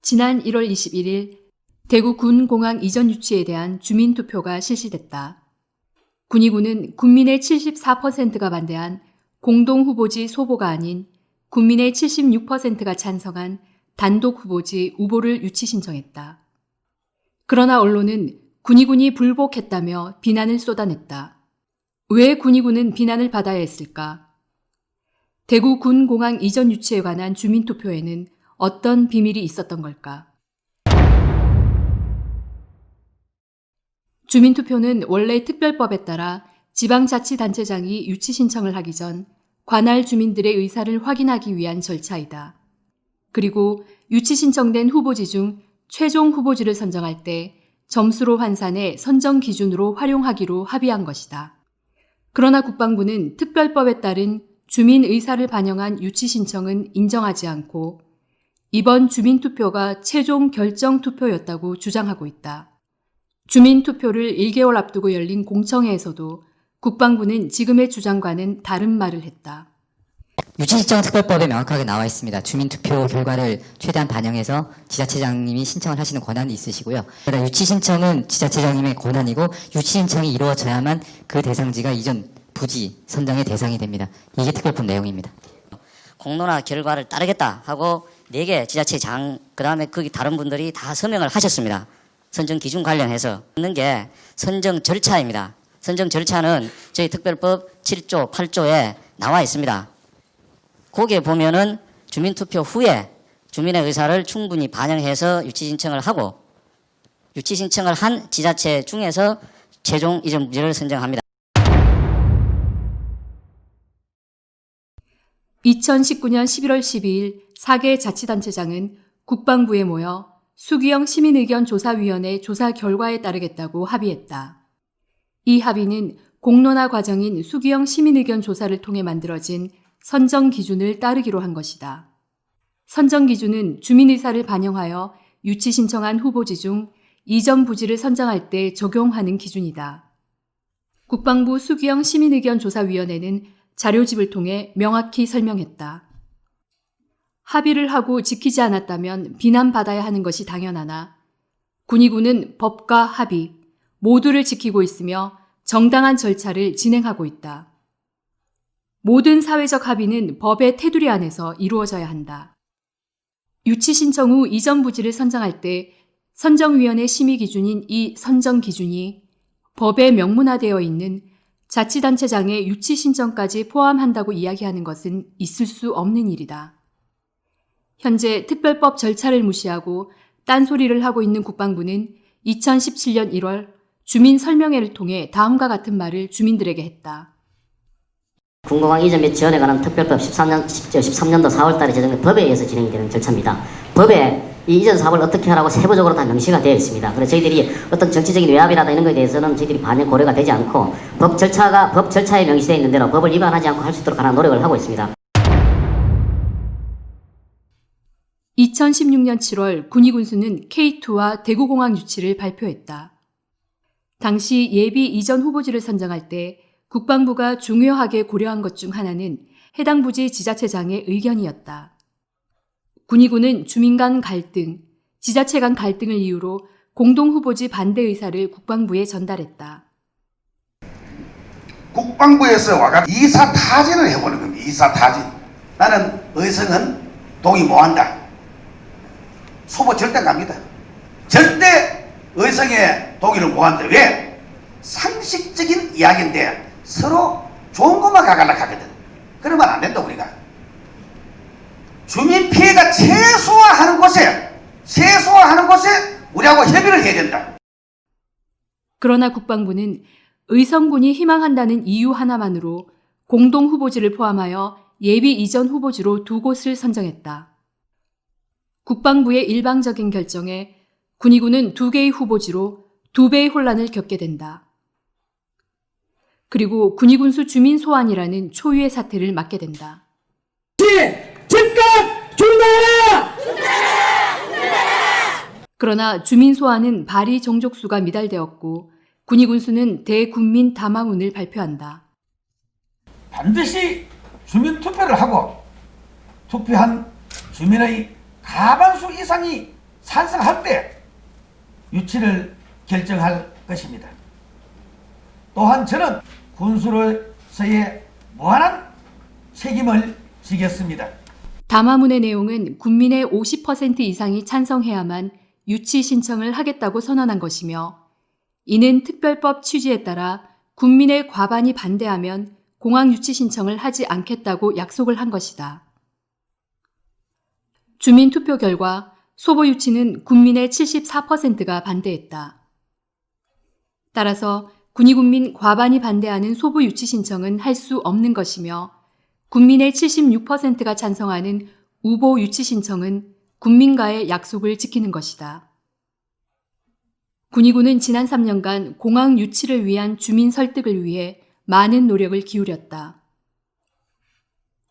지난 1월 21일 대구 군공항 이전 유치에 대한 주민투표가 실시됐다. 군의군은 국민의 74%가 반대한 공동후보지 소보가 아닌 국민의 76%가 찬성한 단독 후보지 우보를 유치 신청했다. 그러나 언론은 군의군이 불복했다며 비난을 쏟아냈다. 왜 군의군은 비난을 받아야 했을까? 대구 군공항 이전 유치에 관한 주민투표에는 어떤 비밀이 있었던 걸까? 주민투표는 원래 특별법에 따라 지방자치단체장이 유치 신청을 하기 전 관할 주민들의 의사를 확인하기 위한 절차이다. 그리고 유치 신청된 후보지 중 최종 후보지를 선정할 때 점수로 환산해 선정 기준으로 활용하기로 합의한 것이다. 그러나 국방부는 특별법에 따른 주민 의사를 반영한 유치 신청은 인정하지 않고 이번 주민투표가 최종 결정 투표였다고 주장하고 있다. 주민투표를 1개월 앞두고 열린 공청회에서도 국방부는 지금의 주장과는 다른 말을 했다. 유치신청 특별법에 명확하게 나와 있습니다. 주민투표 결과를 최대한 반영해서 지자체장님이 신청을 하시는 권한이 있으시고요. 그러나 유치신청은 지자체장님의 권한이고 유치신청이 이루어져야만 그 대상지가 이전 부지 선정의 대상이 됩니다. 이게 특별법 내용입니다. 공론화 결과를 따르겠다 하고 4개 지자체장 그다음에 거기 다른 분들이 다 서명을 하셨습니다. 선정 기준 관련해서 있는 게 선정 절차입니다. 선정 절차는 저희 특별법 7조, 8조에 나와 있습니다. 거기에 보면은 주민투표 후에 주민의 의사를 충분히 반영해서 유치 신청을 하고 유치 신청을 한 지자체 중에서 최종 이전 부지를 선정합니다. 2019년 11월 12일 4개 자치단체장은 국방부에 모여 수기영 시민의견조사위원회 조사 결과에 따르겠다고 합의했다. 이 합의는 공론화 과정인 수기영 시민의견 조사를 통해 만들어진 선정 기준을 따르기로 한 것이다. 선정 기준은 주민의사를 반영하여 유치 신청한 후보지 중 이전 부지를 선정할 때 적용하는 기준이다. 국방부 수기영 시민의견 조사위원회는 자료집을 통해 명확히 설명했다. 합의를 하고 지키지 않았다면 비난받아야 하는 것이 당연하나 군의군은 법과 합의 모두를 지키고 있으며 정당한 절차를 진행하고 있다. 모든 사회적 합의는 법의 테두리 안에서 이루어져야 한다. 유치 신청 후 이전 부지를 선정할 때 선정위원회 심의 기준인 이 선정 기준이 법에 명문화되어 있는 자치단체장의 유치 신청까지 포함한다고 이야기하는 것은 있을 수 없는 일이다. 현재 특별법 절차를 무시하고 딴소리를 하고 있는 국방부는 2017년 1월 주민 설명회를 통해 다음과 같은 말을 주민들에게 했다. 군공항 이전 및 지원에 관한 특별법 13년도 4월달에 제정된 법에 의해서 진행이 되는 절차입니다. 법에 이 이전 사업을 어떻게 하라고 세부적으로 다 명시가 되어 있습니다. 그래서 저희들이 어떤 정치적인 외압이라든가 이런 것에 대해서는 저희들이 반영 고려가 되지 않고 법 절차에 명시되어 있는 대로 법을 위반하지 않고 할 수 있도록 하는 노력을 하고 있습니다. 2016년 7월 군의군수는 K2와 대구공항 유치를 발표했다. 당시 예비 이전 후보지를 선정할 때 국방부가 중요하게 고려한 것 중 하나는 해당 부지 지자체장의 의견이었다. 군의군은 주민 간 갈등, 지자체 간 갈등을 이유로 공동후보지 반대 의사를 국방부에 전달했다. 국방부에서 와가 이사타진을 해보는 겁니다. 이사타진. 나는 의성은 동의 못한다. 소보 절대 갑니다. 절대 의성에 동의를 못한다. 왜? 상식적인 이야기인데 서로 좋은 것만 가갈라 하거든. 그러면 안 된다 우리가. 주민 피해가 최소화하는 곳에 우리하고 협의를 해야 된다. 그러나 국방부는 의성군이 희망한다는 이유 하나만으로 공동후보지를 포함하여 예비 이전 후보지로 2곳을 선정했다. 국방부의 일방적인 결정에 군의군은 2개의 후보지로 2배의 혼란을 겪게 된다. 그리고 군의군수 주민 소환이라는 초유의 사태를 맞게 된다. 즉각 중단하라! 그러나 주민 소환은 발의 정족수가 미달되었고 군의군수는 대국민 담화문을 발표한다. 반드시 주민 투표를 하고 투표한 주민의 과반수 이상이 찬성할 때 유치를 결정할 것입니다. 또한 저는 군수로서의 무한한 책임을 지겠습니다. 담화문의 내용은 국민의 50% 이상이 찬성해야만 유치 신청을 하겠다고 선언한 것이며, 이는 특별법 취지에 따라 국민의 과반이 반대하면 공항 유치 신청을 하지 않겠다고 약속을 한 것이다. 주민 투표 결과 소보 유치는 국민의 74%가 반대했다. 따라서 군의국민 과반이 반대하는 소보 유치 신청은 할 수 없는 것이며, 국민의 76%가 찬성하는 우보 유치 신청은 국민과의 약속을 지키는 것이다. 군의군은 지난 3년간 공항 유치를 위한 주민 설득을 위해 많은 노력을 기울였다.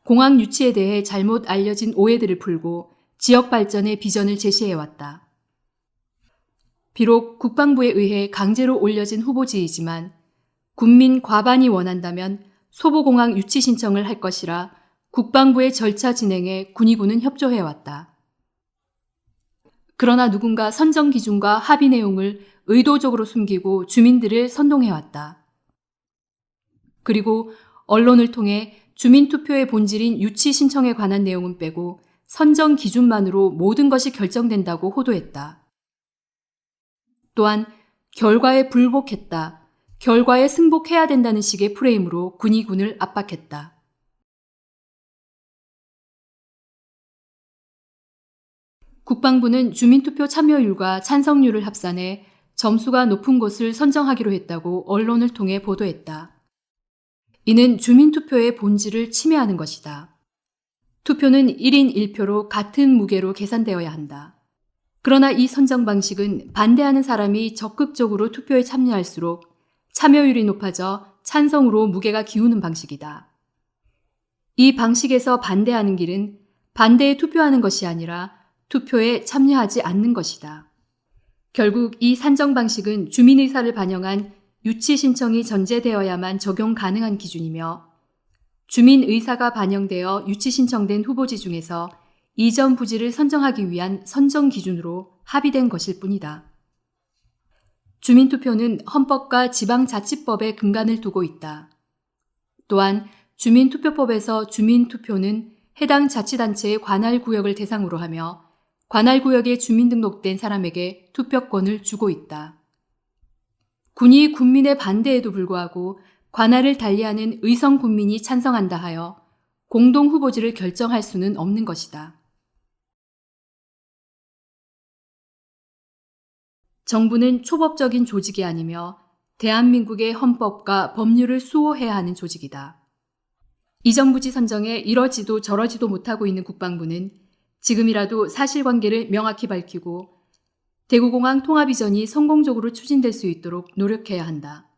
공항 유치에 대해 잘못 알려진 오해들을 풀고 지역 발전의 비전을 제시해왔다. 비록 국방부에 의해 강제로 올려진 후보지이지만 국민 과반이 원한다면 소보공항 유치 신청을 할 것이라 국방부의 절차 진행에 군의군은 협조해왔다. 그러나 누군가 선정 기준과 합의 내용을 의도적으로 숨기고 주민들을 선동해왔다. 그리고 언론을 통해 주민투표의 본질인 유치 신청에 관한 내용은 빼고 선정 기준만으로 모든 것이 결정된다고 호도했다. 또한 결과에 불복했다, 결과에 승복해야 된다는 식의 프레임으로 군의군을 압박했다. 국방부는 주민투표 참여율과 찬성률을 합산해 점수가 높은 곳을 선정하기로 했다고 언론을 통해 보도했다. 이는 주민투표의 본질을 침해하는 것이다. 투표는 1인 1표로 같은 무게로 계산되어야 한다. 그러나 이 선정 방식은 반대하는 사람이 적극적으로 투표에 참여할수록 참여율이 높아져 찬성으로 무게가 기우는 방식이다. 이 방식에서 반대하는 길은 반대에 투표하는 것이 아니라 투표에 참여하지 않는 것이다. 결국 이 산정 방식은 주민 의사를 반영한 유치 신청이 전제되어야만 적용 가능한 기준이며, 주민 의사가 반영되어 유치 신청된 후보지 중에서 이전 부지를 선정하기 위한 선정 기준으로 합의된 것일 뿐이다. 주민투표는 헌법과 지방자치법에 근간을 두고 있다. 또한 주민투표법에서 주민투표는 해당 자치단체의 관할구역을 대상으로 하며 관할구역에 주민등록된 사람에게 투표권을 주고 있다. 군이 국민의 반대에도 불구하고 관할을 달리하는 의성 군민이 찬성한다 하여 공동 후보지를 결정할 수는 없는 것이다. 정부는 초법적인 조직이 아니며 대한민국의 헌법과 법률을 수호해야 하는 조직이다. 이정부지 선정에 이러지도 저러지도 못하고 있는 국방부는 지금이라도 사실관계를 명확히 밝히고 대구공항 통합이전이 성공적으로 추진될 수 있도록 노력해야 한다.